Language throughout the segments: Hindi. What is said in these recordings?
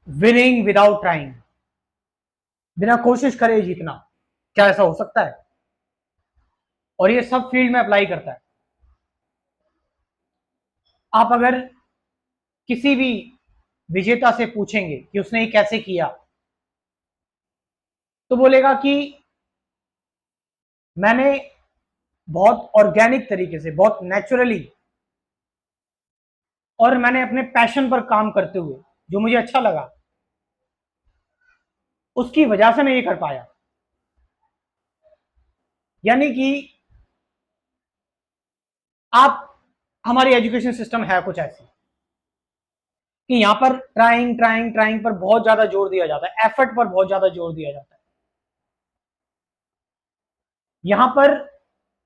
विनिंग विदाउट ट्राइंग, बिना कोशिश करे जीतना, क्या ऐसा हो सकता है? और ये सब फील्ड में अप्लाई करता है। आप अगर किसी भी विजेता से पूछेंगे कि उसने ये कैसे किया, तो बोलेगा कि मैंने बहुत ऑर्गेनिक तरीके से, बहुत नेचुरली, और मैंने अपने पैशन पर काम करते हुए, जो मुझे अच्छा लगा, उसकी वजह से मैं ये कर पाया। यानी कि आप, हमारी एजुकेशन सिस्टम है कुछ ऐसी कि यहां पर ट्राइंग ट्राइंग ट्राइंग पर बहुत ज्यादा जोर दिया जाता है, एफर्ट पर बहुत ज्यादा जोर दिया जाता है। यहां पर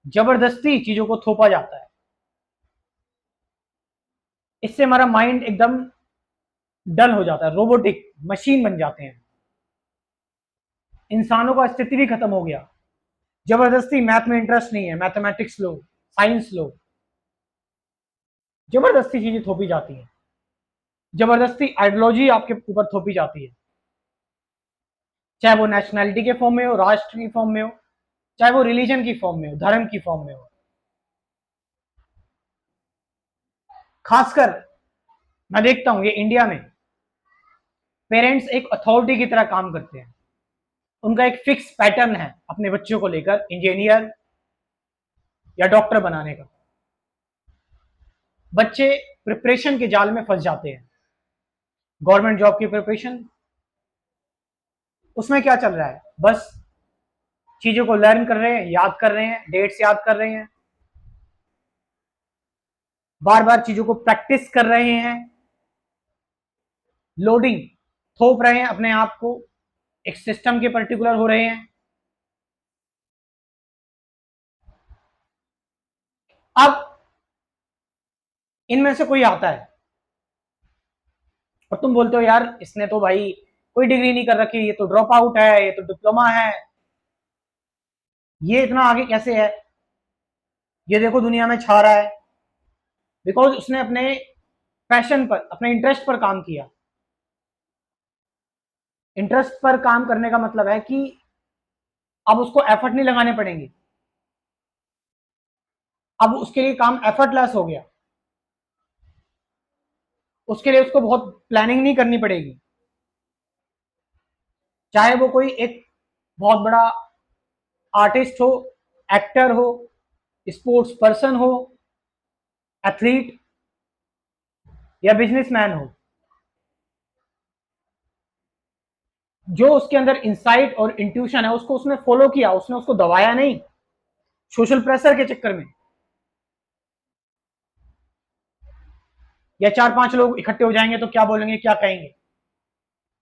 जबरदस्ती चीजों को थोपा जाता है। इससे हमारा माइंड एकदम डल हो जाता है, रोबोटिक मशीन बन जाते हैं। इंसानों का अस्तित्व भी खत्म हो गया। जबरदस्ती मैथ में इंटरेस्ट नहीं है, मैथमेटिक्स लो, साइंस लो, जबरदस्ती चीजें थोपी जाती हैं। जबरदस्ती आइडियोलॉजी आपके ऊपर थोपी जाती है, चाहे वो नेशनैलिटी के फॉर्म में हो, राष्ट्र की फॉर्म में हो, चाहे वो रिलीजन की फॉर्म में हो, धर्म की फॉर्म में हो। खासकर मैं देखता हूं ये इंडिया में पेरेंट्स एक अथॉरिटी की तरह काम करते हैं। उनका एक फिक्स पैटर्न है अपने बच्चों को लेकर, इंजीनियर या डॉक्टर बनाने का। बच्चे प्रिपरेशन के जाल में फंस जाते हैं। गवर्नमेंट जॉब की प्रिपरेशन, उसमें क्या चल रहा है? बस चीजों को लर्न कर रहे हैं, याद कर रहे हैं, डेट्स याद कर रहे हैं, बार बार चीजों को प्रैक्टिस कर रहे हैं, लोडिंग थोप रहे हैं अपने आप को, एक सिस्टम के पर्टिकुलर हो रहे हैं। अब इनमें से कोई आता है और तुम बोलते हो यार इसने तो भाई कोई डिग्री नहीं कर रखी, ये तो ड्रॉप आउट है, ये तो डिप्लोमा है, ये इतना आगे कैसे है, ये देखो दुनिया में छा रहा है। बिकॉज उसने अपने पैशन पर, अपने इंटरेस्ट पर काम किया। इंटरेस्ट पर काम करने का मतलब है कि अब उसको एफर्ट नहीं लगाने पड़ेंगे, अब उसके लिए काम एफर्टलेस हो गया। उसके लिए उसको बहुत प्लानिंग नहीं करनी पड़ेगी। चाहे वो कोई एक बहुत बड़ा आर्टिस्ट हो, एक्टर हो, स्पोर्ट्स पर्सन हो, एथलीट या बिजनेसमैन हो, जो उसके अंदर इंसाइट और इंट्यूशन है उसको उसने फॉलो किया, उसने उसको दबाया नहीं सोशल प्रेशर के चक्कर में, या चार पांच लोग इकट्ठे हो जाएंगे तो क्या बोलेंगे क्या कहेंगे,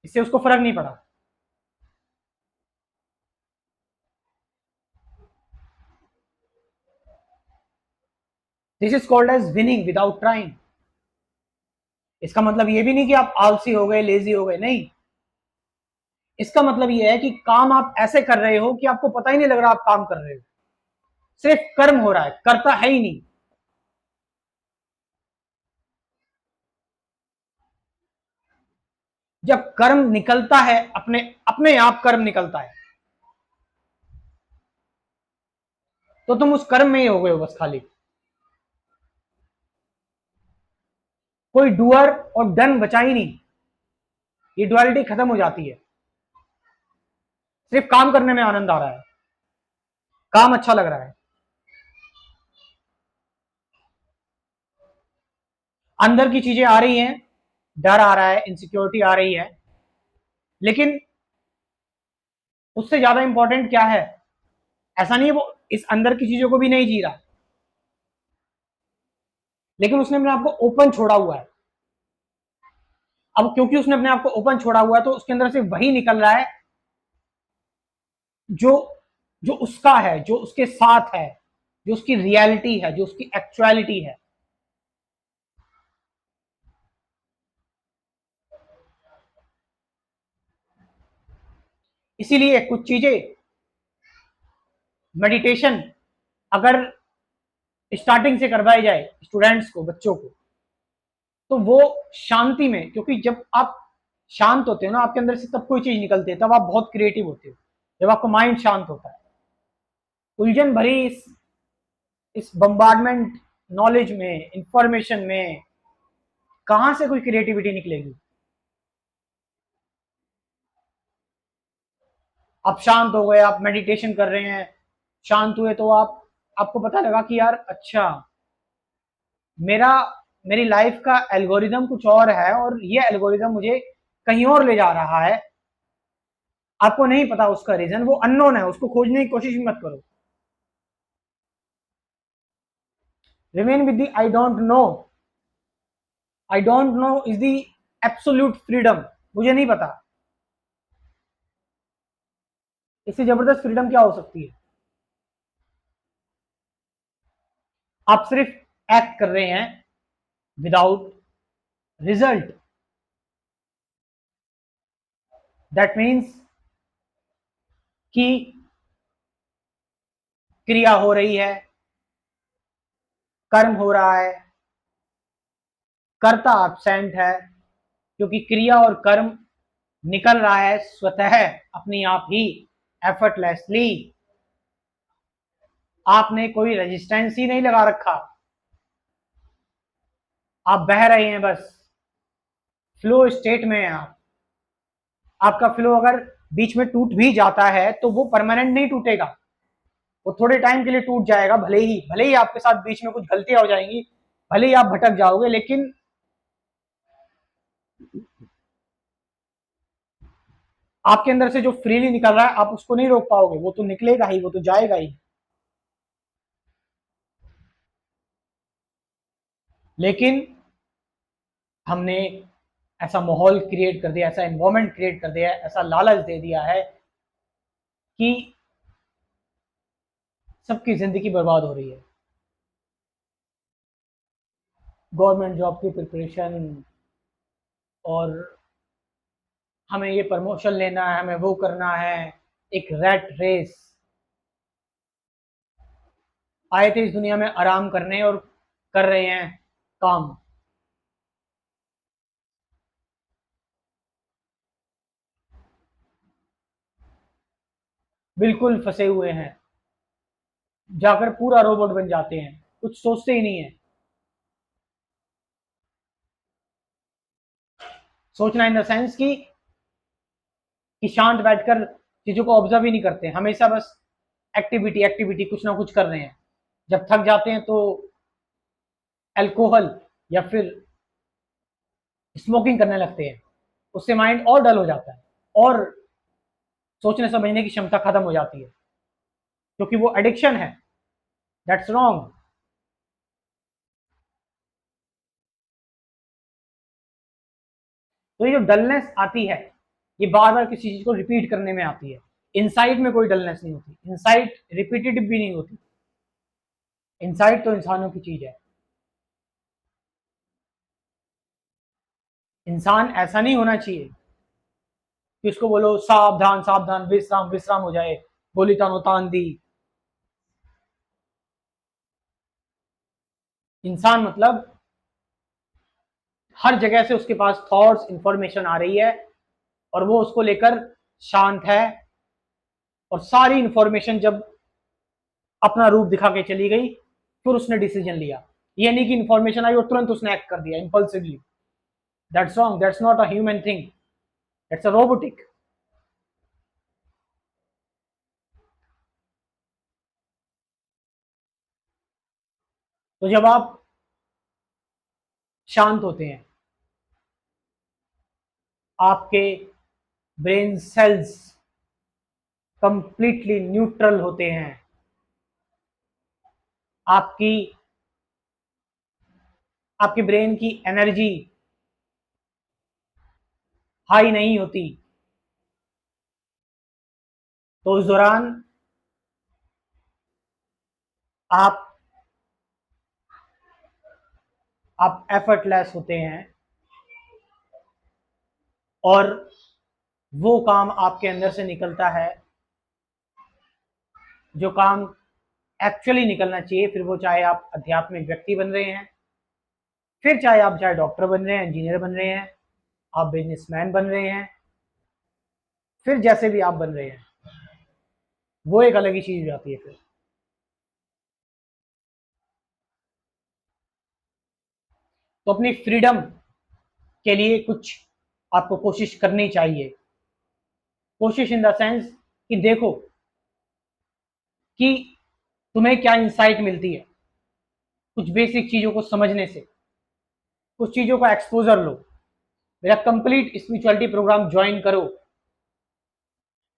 इससे उसको फर्क नहीं पड़ा। This is called as winning without trying. इसका मतलब ये भी नहीं कि आप आलसी हो गए, लेजी हो गए, नहीं। इसका मतलब ये है कि काम आप ऐसे कर रहे हो कि आपको पता ही नहीं लग रहा आप काम कर रहे हो, सिर्फ कर्म हो रहा है, करता है ही नहीं। जब कर्म निकलता है, अपने अपने आप कर्म निकलता है, तो तुम उस कर्म में ही हो गए हो बस खाली। कोई डूअर और डन बचा ही नहीं, ये डुअलिटी खत्म हो जाती है। सिर्फ काम करने में आनंद आ रहा है, काम अच्छा लग रहा है, अंदर की चीजें आ रही हैं, डर आ रहा है, इनसिक्योरिटी आ रही है, लेकिन उससे ज्यादा इंपॉर्टेंट क्या है? ऐसा नहीं है वो इस अंदर की चीजों को भी नहीं जी रहा, लेकिन उसने अपने आप को ओपन छोड़ा हुआ है। अब क्योंकि उसने अपने आप को ओपन छोड़ा हुआ है तो उसके अंदर से वही निकल रहा है जो जो उसका है, जो उसके साथ है, जो उसकी रियलिटी है, जो उसकी एक्चुअलिटी है। इसीलिए कुछ चीजें, मेडिटेशन अगर स्टार्टिंग से करवाई जाए स्टूडेंट्स को, बच्चों को, तो वो शांति में, क्योंकि जब आप शांत होते हो ना, आपके अंदर से तब कोई चीज निकलती है, तब आप बहुत क्रिएटिव होते हो, जब आपका माइंड शांत होता है। उलझन भरी इस बम्बार्डमेंट नॉलेज में, इंफॉर्मेशन में कहां से कोई क्रिएटिविटी निकलेगी? आप शांत हो गए, आप मेडिटेशन कर रहे हैं, शांत हुए तो आपको पता लगा कि यार अच्छा, मेरा मेरी लाइफ का एल्गोरिदम कुछ और है और ये एल्गोरिदम मुझे कहीं और ले जा रहा है। आपको नहीं पता उसका रीजन, वो अननोन है, उसको खोजने की कोशिश मत करो। Remain with the I don't know is the absolute freedom. मुझे नहीं पता, इससे जबरदस्त फ्रीडम क्या हो सकती है? आप सिर्फ एक्ट कर रहे हैं विदाउट रिजल्ट। दैट मीन्स कि क्रिया हो रही है, कर्म हो रहा है, कर्ता एब्सेंट है, क्योंकि क्रिया और कर्म निकल रहा है स्वतः अपनी आप ही, एफर्टलेसली। आपने कोई रेजिस्टेंस ही नहीं लगा रखा, आप बह रहे हैं बस, फ्लो स्टेट में है आप। आपका फ्लो अगर बीच में टूट भी जाता है तो वो परमानेंट नहीं टूटेगा, वो थोड़े टाइम के लिए टूट जाएगा। भले ही आपके साथ बीच में कुछ गलतियां हो जाएंगी, भले ही आप भटक जाओगे, लेकिन आपके अंदर से जो फ्रीली निकल रहा है आप उसको नहीं रोक पाओगे, वो तो निकलेगा ही, वो तो जाएगा ही। लेकिन हमने ऐसा माहौल क्रिएट कर दिया, ऐसा एनवायरमेंट क्रिएट कर दिया, ऐसा लालच दे दिया है कि सबकी जिंदगी बर्बाद हो रही है। गवर्नमेंट जॉब की प्रिपरेशन, और हमें ये प्रमोशन लेना है, हमें वो करना है, एक रैट रेस। आए थे इस दुनिया में आराम करने और कर रहे हैं काम। बिल्कुल फंसे हुए हैं, जाकर पूरा रोबोट बन जाते हैं, कुछ सोचते ही नहीं है। सोचना इन द सेंस कि शांत बैठकर चीजों को ऑब्जर्व ही नहीं करते, हमेशा बस एक्टिविटी एक्टिविटी, कुछ ना कुछ कर रहे हैं। जब थक जाते हैं तो अल्कोहल या फिर स्मोकिंग करने लगते हैं, उससे माइंड और डल हो जाता है और सोचने समझने की क्षमता खत्म हो जाती है, क्योंकि वो एडिक्शन है। That's wrong. तो ये जो डलनेस आती है, ये बार बार किसी चीज को रिपीट करने में आती है। इनसाइट में कोई डलनेस नहीं होती, इनसाइट रिपीटेटिव भी नहीं होती। इनसाइट तो इंसानों की चीज है। इंसान ऐसा नहीं होना चाहिए कि उसको बोलो सावधान सावधान, विश्राम विश्राम हो जाए, बोली तानो तान दी। इंसान मतलब हर जगह से उसके पास थॉट्स, इंफॉर्मेशन आ रही है और वो उसको लेकर शांत है, और सारी इंफॉर्मेशन जब अपना रूप दिखा के चली गई, फिर उसने डिसीजन लिया। ये नहीं कि इंफॉर्मेशन आई और तुरंत उसने एक्ट कर दिया impulsively. That's wrong, that's not a human thing, that's a robotic. तो जब आप शांत होते हैं, आपके ब्रेन सेल्स कंप्लीटली न्यूट्रल होते हैं, आपकी आपके ब्रेन की एनर्जी हाई नहीं होती, तो उस दौरान आप आप एफर्टलेस होते हैं, और वो काम आपके अंदर से निकलता है जो काम एक्चुअली निकलना चाहिए। फिर वो चाहे आप आध्यात्मिक व्यक्ति बन रहे हैं, फिर चाहे आप डॉक्टर बन रहे हैं, इंजीनियर बन रहे हैं, आप बिजनेसमैन बन रहे हैं, फिर जैसे भी आप बन रहे हैं, वो एक अलग ही चीज हो जाती है फिर। तो अपनी फ्रीडम के लिए कुछ आपको कोशिश करनी चाहिए। कोशिश इन द सेंस कि देखो कि तुम्हें क्या इंसाइट मिलती है कुछ बेसिक चीजों को समझने से, कुछ चीजों का एक्सपोजर लो। मेरा कंप्लीट स्पिरिचुअलिटी प्रोग्राम ज्वाइन करो।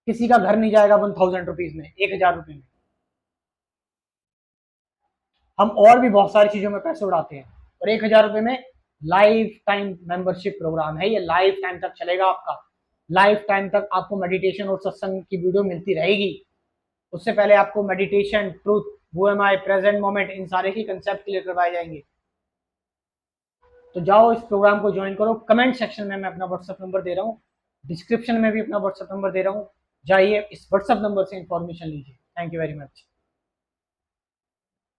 किसी का घर नहीं जाएगा 1000 रुपीज में, 1000 रुपये में। हम और भी बहुत सारी चीजों में पैसे उड़ाते हैं, और 1000 रुपये में लाइफ टाइम मेंबरशिप प्रोग्राम है। ये लाइफ टाइम तक चलेगा आपका। लाइफ टाइम तक आपको मेडिटेशन और सत्संग की वीडियो मिलती रहेगी। उससे पहले आपको meditation, truth, who am I, present moment, इन सारे की कंसेप्ट क्लियर करवाए जाएंगे। तो जाओ इस प्रोग्राम को ज्वाइन करो। कमेंट सेक्शन में मैं अपना व्हाट्सएप नंबर दे रहा हूँ, डिस्क्रिप्शन में भी अपना व्हाट्सएप नंबर दे रहा हूँ। जाइए इस व्हाट्सएप नंबर से इंफॉर्मेशन लीजिए। Thank you very much.